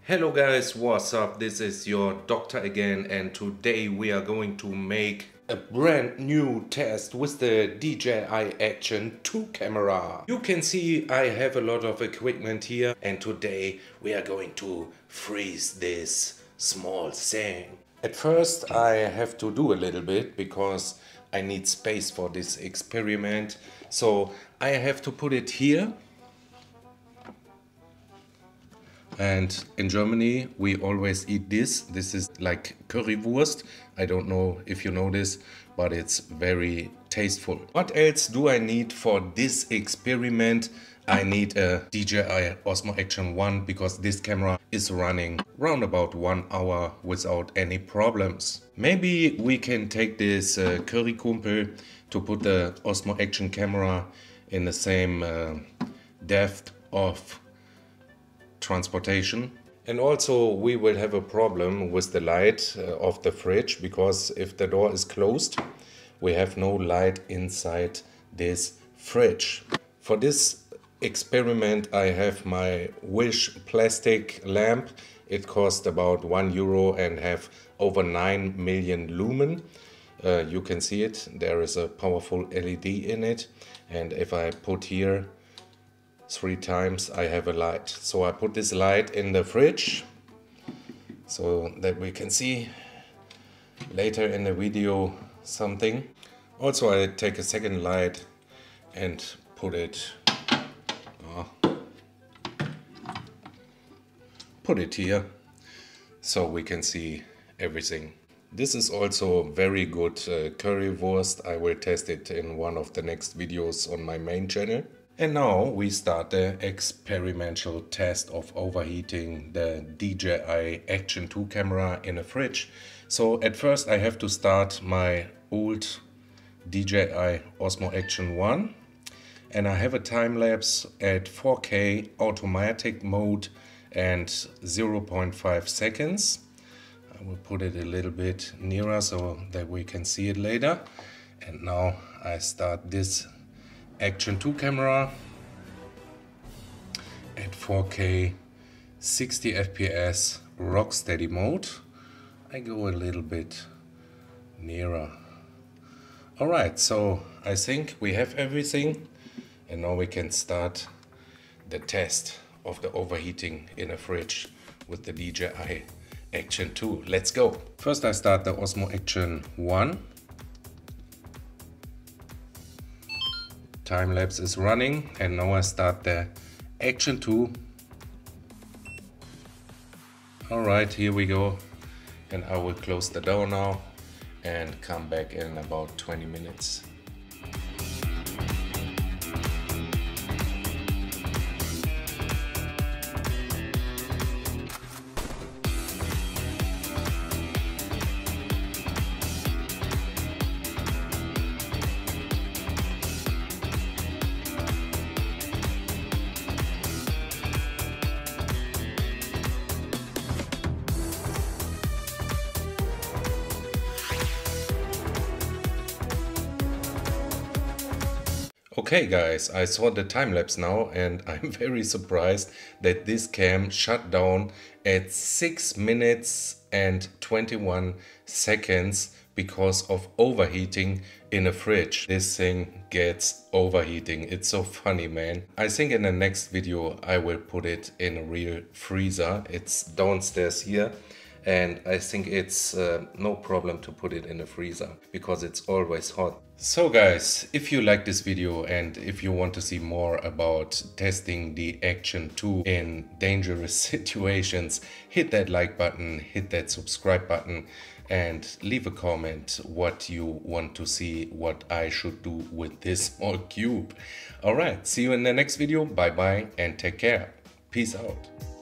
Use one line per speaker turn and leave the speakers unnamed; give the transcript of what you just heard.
Hello guys, what's up? This is your doctor again, and today we are going to make a brand new test with the DJI Action 2 camera. You can see I have a lot of equipment here, and today we are going to freeze this small thing. At first I have to do a little bit because I need space for this experiment. So I have to put it here. And in Germany, we always eat this. This is like currywurst. I don't know if you know this, but it's very tasteful. What else do I need for this experiment? I need a DJI Osmo Action 1 because this camera is running round about 1 hour without any problems. Maybe we can take this Currykumpel to put the Osmo Action camera in the same depth of transportation. And also we will have a problem with the light of the fridge, because if the door is closed we have no light inside this fridge. For this experiment I have my Wish plastic lamp. It cost about €1 and have over 9 million lumen. You can see it, there is a powerful LED in it, and if I put here 3 times I have a light. So I put this light in the fridge so that we can see later in the video something. Also I take a second light and put it here so we can see everything. This is also very good currywurst. I will test it in one of the next videos on my main channel. And now we start the experimental test of overheating the DJI Action 2 camera in a fridge. So at first I have to start my old DJI Osmo Action 1, and I have a time lapse at 4K automatic mode and 0.5 seconds. I will put it a little bit nearer so that we can see it later. And now I start this Action 2 camera at 4K 60 FPS rock steady mode. I go a little bit nearer. Alright, so I think we have everything, and now we can start the test of the overheating in a fridge with the DJI Action 2. Let's go! First I start the Osmo Action 1. Time lapse is running, and now I start the Action 2. Alright, here we go, and I will close the door now and come back in about 20 minutes. Okay guys, I saw the time lapse now, and I'm very surprised that this cam shut down at 6 minutes and 21 seconds because of overheating in a fridge. This thing gets overheating. It's so funny, man. I think in the next video I will put it in a real freezer. It's downstairs here. And I think it's no problem to put it in the freezer because it's always hot. So guys, if you like this video and if you want to see more about testing the Action 2 in dangerous situations, hit that like button, hit that subscribe button, and leave a comment what you want to see, what I should do with this small cube. Alright, see you in the next video. Bye bye and take care. Peace out.